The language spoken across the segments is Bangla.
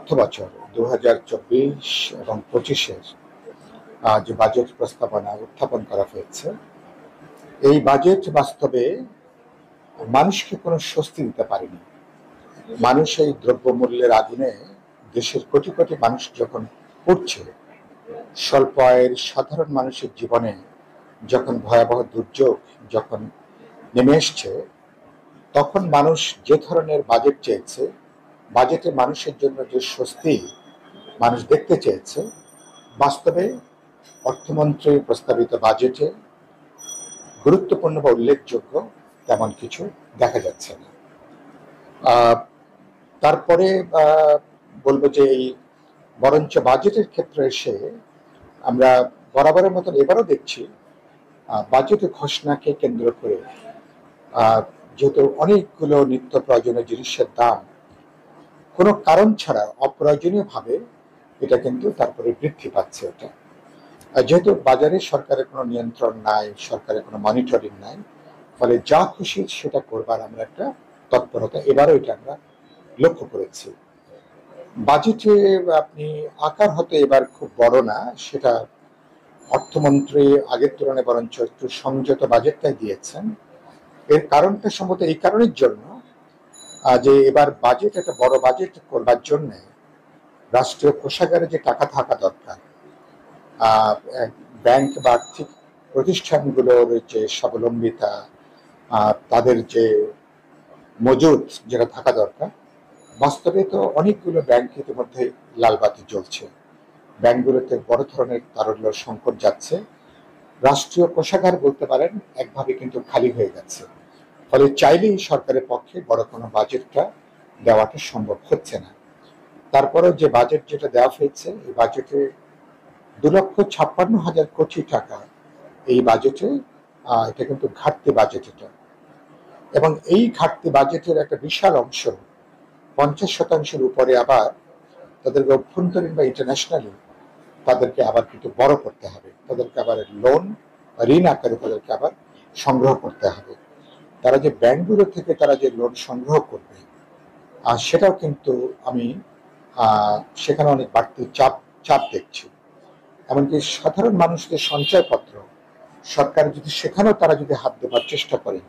অর্থবছর 2024 এবং 25-এর যে বাজেট প্রস্তাবনা উত্থাপন করা হয়েছে, এই বাজেট বাস্তবে মানুষকে কোনো স্বস্তি দিতে পারেনি। মানুষ এই দ্রব্যমূল্যের আগুনে দেশের কোটি কোটি মানুষ যখন পড়ছে, স্বল্প আয়ের সাধারণ মানুষের জীবনে যখন ভয়াবহ দুর্যোগ যখন নেমে এসছে, তখন মানুষ যে ধরনের বাজেট চেয়েছে, বাজেটে মানুষের জন্য যে স্বস্তি মানুষ দেখতে চেয়েছে, বাস্তবে অর্থমন্ত্রী প্রস্তাবিত বাজেটে গুরুত্বপূর্ণ বা উল্লেখযোগ্য তেমন কিছু দেখা যাচ্ছে না। তারপরে বলবো যে এই বরঞ্চ বাজেটের ক্ষেত্রে এসে আমরা বরাবরের মতন এবারও দেখছি বাজেট ঘোষণাকে কেন্দ্র করে যেহেতু অনেকগুলো নিত্য প্রয়োজনীয় জিনিসের দাম কোনো কারণ ছাড়া অপ্রয়োজনীয়ভাবে এটা কিন্তু তারপরে বৃদ্ধি পাচ্ছে। এটা যেহেতু বাজারে সরকারের কোনো নিয়ন্ত্রণ নাই, সরকারের কোনো মনিটরিং নাই, ফলে যা খুশি সেটা করবার আমরা একটা তৎপরতা এবারও এটা আমরা লক্ষ্য করেছি। বাজেটে আপনি আকার হয়তো এবার খুব বড় না, সেটা অর্থমন্ত্রী আগের তুলনায় বরঞ্চ একটু সংযত বাজেটটাই দিয়েছেন। এর কারণটা সম্ভবত এই কারণের জন্য যে এবার বাজেট একটা বড় বাজেট করবার জন্য রাষ্ট্রীয় কোষাগারে যে টাকা থাকা দরকার, ব্যাংক বা আর্থিক প্রতিষ্ঠানগুলোর যে স্বাবলম্বিতা, তাদের যে মজুদ যেটা থাকা দরকার, বাস্তবে তো অনেকগুলো ব্যাংক ইতিমধ্যে লালবাতি জ্বলছে। ব্যাংকগুলোতে বড় ধরনের তারল্য সংকট যাচ্ছে। রাষ্ট্রীয় কোষাগার বলতে পারেন একভাবে কিন্তু খালি হয়ে গেছে। ফলে চাইলেই সরকারের পক্ষে বড় কোনো বাজেটটা দেওয়াটা সম্ভব হচ্ছে না। তারপরেও যে বাজেট যেটা দেওয়া হয়েছে, এই বাজেটে 2,56,000 কোটি টাকা, এই বাজেটে এটা কিন্তু ঘাটতি বাজেট এটা। এবং এই ঘাটতি বাজেটের একটা বিশাল অংশ 50% উপরে আবার তাদেরকে অভ্যন্তরীণ বা ইন্টারন্যাশনালি তাদেরকে আবার কিন্তু বড় করতে হবে, তাদেরকে আবার লোন ঋণ আকারে তাদেরকে আবার সংগ্রহ করতে হবে। তারা যে ব্যাংকগুলো থেকে তারা যে লোন সংগ্রহ করবে, সেটাও কিন্তু আমি সেখানে অনেক বাড়তি চাপ দেখছি। এমনকি সাধারণ মানুষদের সঞ্চয়পত্র সরকার যদি সেখানেও তারা যদি হাত দেওয়ার চেষ্টা করে,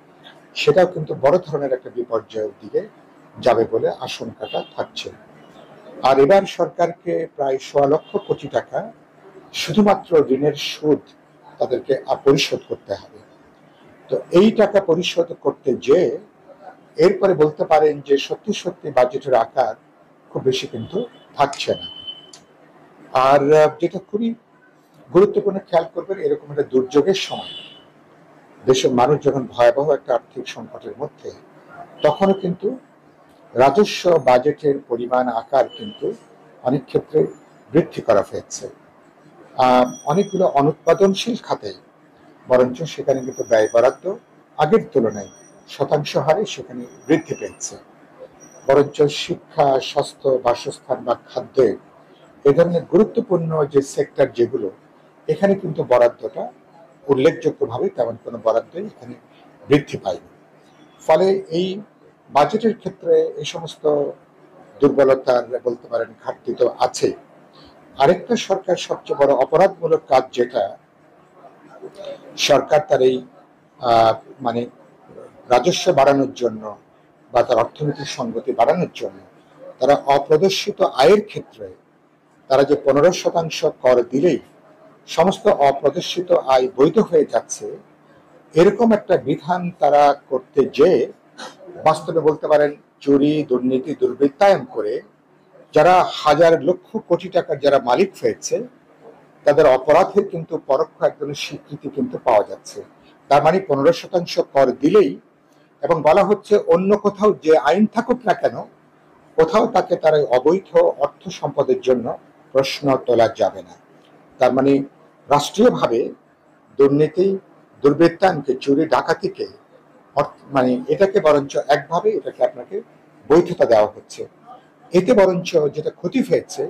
সেটাও কিন্তু বড় ধরনের একটা বিপর্যয়ের দিকে যাবে বলে আশঙ্কাটা থাকছে। আর এবার সরকারকে প্রায় 1,00,000 কোটি টাকা শুধুমাত্র ঋণের সুদ তাদেরকে পরিশোধ করতে হবে। তো এই টাকা পরিশোধ করতে যে এরপরে বলতে পারেন যে সত্যি সত্যি বাজেটের আকার খুব বেশি কিন্তু থাকছে না। আর যেটা খুবই গুরুত্বপূর্ণ খেয়াল করবেন, এরকম একটা দুর্যোগের সময় দেশের মানুষ যখন ভয়াবহ একটা আর্থিক সংকটের মধ্যে, তখনও কিন্তু রাজস্ব বাজেটের পরিমাণ আকার কিন্তু অনেক ক্ষেত্রে বৃদ্ধি করা হয়েছে। অনেকগুলো অনুৎপাদনশীল খাতে বরঞ্চ সেখানে কিন্তু ব্যয় বরাদ্দ আগের তুলনায় শতাংশ হারে সেখানে বৃদ্ধি পেয়েছে। বরঞ্চ শিক্ষা, স্বাস্থ্য, বাসস্থান বা খাদ্যে এ ধরনের গুরুত্বপূর্ণ যে সেক্টর যেগুলো, এখানে কিন্তু বরাদ্দটা উল্লেখযোগ্যভাবে তেমন কোনো বরাদ্দই এখানে বৃদ্ধি পায়নি। ফলে এই বাজেটের ক্ষেত্রে এই সমস্ত দুর্বলতার বলতে পারেন ঘাটতি তো আছে। আরেকটা সরকার সবচেয়ে বড় অপরাধমূলক কাজ, যেটা সরকার তার এই মানে রাজস্ব বাড়ানোর জন্য বা তার অর্থনৈতিক সংগতি বাড়ানোর জন্য তারা অপ্রদর্শিত আয়ের ক্ষেত্রে তারা যে 15% কর দিলেই সমস্ত অপ্রদর্শিত আয় বৈধ হয়ে যাচ্ছে, এরকম একটা বিধান তারা করতে যে বাস্তবে বলতে পারেন চুরি, দুর্নীতি, দুর্বৃত্তায়ন করে যারা হাজার লক্ষ কোটি টাকার যারা মালিক হয়েছে, তাদের অপরাধের কিন্তু পরোক্ষ এক ধরনের স্বীকৃতি কিন্তু পাওয়া যাচ্ছে। তার মানে 15% কর দিলেই, এবং বলা হচ্ছে অন্য কোথাও যে আইন থাকুক না কেন, কোথাও তাকে তার অবৈধ অর্থ সম্পদের জন্য প্রশ্ন তোলা যাবে না। তার মানে রাষ্ট্রীয়ভাবে দুর্নীতি, দুর্বৃত্তায়নকে, চুরি ডাকাতিকে মানে এটাকে বরঞ্চ একভাবে এটাকে আপনাকে বৈধতা দেওয়া হচ্ছে। এতে বরঞ্চ যেটা ক্ষতি হয়েছে,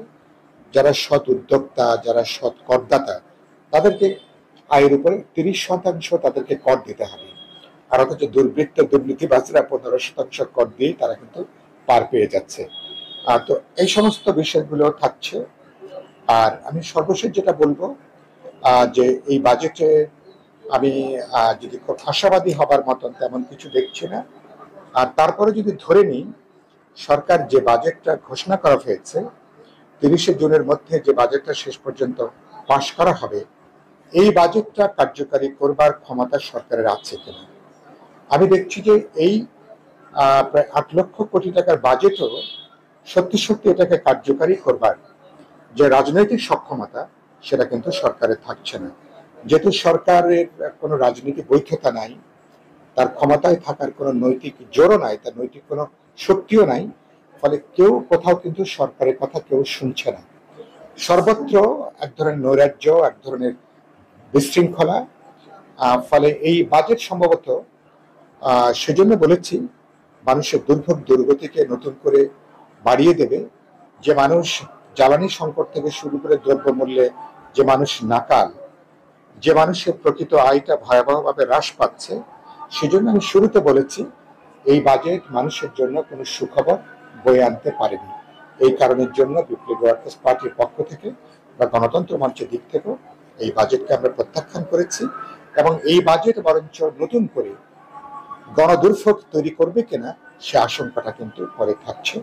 যারা সৎ উদ্যোক্তা, যারা সৎ করদাতা, তাদেরকে আয়ের উপরে 30% তাদেরকে কর দিতে হবে। আর অথচ দুর্বৃত্ত, দুর্নীতিবাজরা 15% কর দিয়েই তারা কিন্তু পার পেয়ে যাচ্ছে। তো এই সমস্ত বিষয়গুলো থাকছে। আর আমি সর্বশেষ যেটা বলবো, যে এই বাজেটে আমি যদি খুব আশাবাদী হবার মতন তেমন কিছু দেখছি না। আর তারপরে যদি ধরে নিই, সরকার যে বাজেটটা ঘোষণা করা হয়েছে 30শে জুনের মধ্যে, যে বাজেটটা শেষ পর্যন্ত পাশ করা হবে, এই বাজেটটা কার্যকারী করবার ক্ষমতা সরকারের আছে কিনা। আমি দেখছি যে এই প্রায় 8 লক্ষ কোটি টাকার বাজেটও সত্যি সত্যি এটাকে কার্যকারী করবার যে রাজনৈতিক সক্ষমতা, সেটা কিন্তু সরকারের থাকছে না। যেহেতু সরকারের কোনো রাজনৈতিক বৈধতা নাই, তার ক্ষমতায় থাকার কোনো নৈতিক জোরও নাই, তার নৈতিক কোনো শক্তিও নাই, ফলে কেউ কোথাও কিন্তু সরকারের কথা কেউ শুনছে না। সর্বত্র এক ধরনের নৈরাজ্য, এক ধরনের বিশৃঙ্খলা। ফলে এই বাজেট সম্ভবত সেজন্য বলেছি, মানুষের দুর্ভোগ দুর্গতিকে নতুন করে বাড়িয়ে দেবে। যে মানুষ জ্বালানি সংকট থেকে শুরু করে দ্রব্যমূল্যে যে মানুষ নাকাল, যে মানুষের প্রকৃত আয়টা ভয়াবহভাবে হ্রাস পাচ্ছে, সেজন্য আমি শুরুতে বলেছি এই বাজেট মানুষের জন্য কোনো সুখবর বয়ে আনতে পারেনি। এই কারণের জন্য বিপ্লবী ওয়ার্কার্স পার্টির পক্ষ থেকে বা গণতন্ত্র মঞ্চের দিক থেকেও এই বাজেটকে আমরা প্রত্যাখ্যান করেছি। এবং এই বাজেট বরঞ্চ নতুন করে গণদুর্ভোগ তৈরি করবে কিনা সে আশঙ্কাটা কিন্তু পরে থাকছে।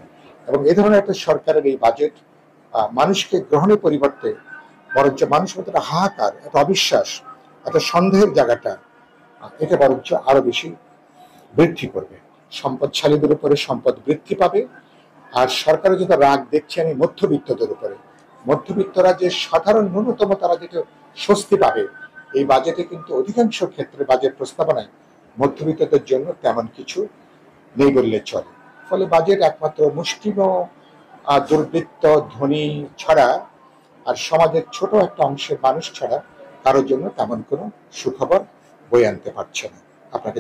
এবং এই ধরনের একটা সরকারের এই বাজেট মানুষকে গ্রহণের পরিবর্তে বরঞ্চ মানুষ মধ্যে একটা হাহাকার, একটা অবিশ্বাস, একটা সন্দেহের জায়গাটা, এটা বরঞ্চ আরো বেশি বৃদ্ধি করবে। সম্পদশালীদের উপরে সম্পদ বৃদ্ধি পাবে। আর সরকারের যেটা রাগ দেখছি আমি মধ্যবিত্তদের উপরে, মধ্যবিত্তরা যে সাধারণ ন্যূনতম তারা যেটা স্বস্তি পাবে, এই বাজেটে কিন্তু অধিকাংশ ক্ষেত্রে বাজেট প্রস্তাবনায় মধ্যবিত্তদের জন্য তেমন কিছু নেই বললে চলে। ফলে বাজেট একমাত্র মুষ্টিমেয় দুর্বৃত্ত ধনী ছাড়া আর সমাজের ছোট একটা অংশের মানুষ ছাড়া কারোর জন্য তেমন কোনো সুখবর বয়ে আনতে পারছে না। আপনাকে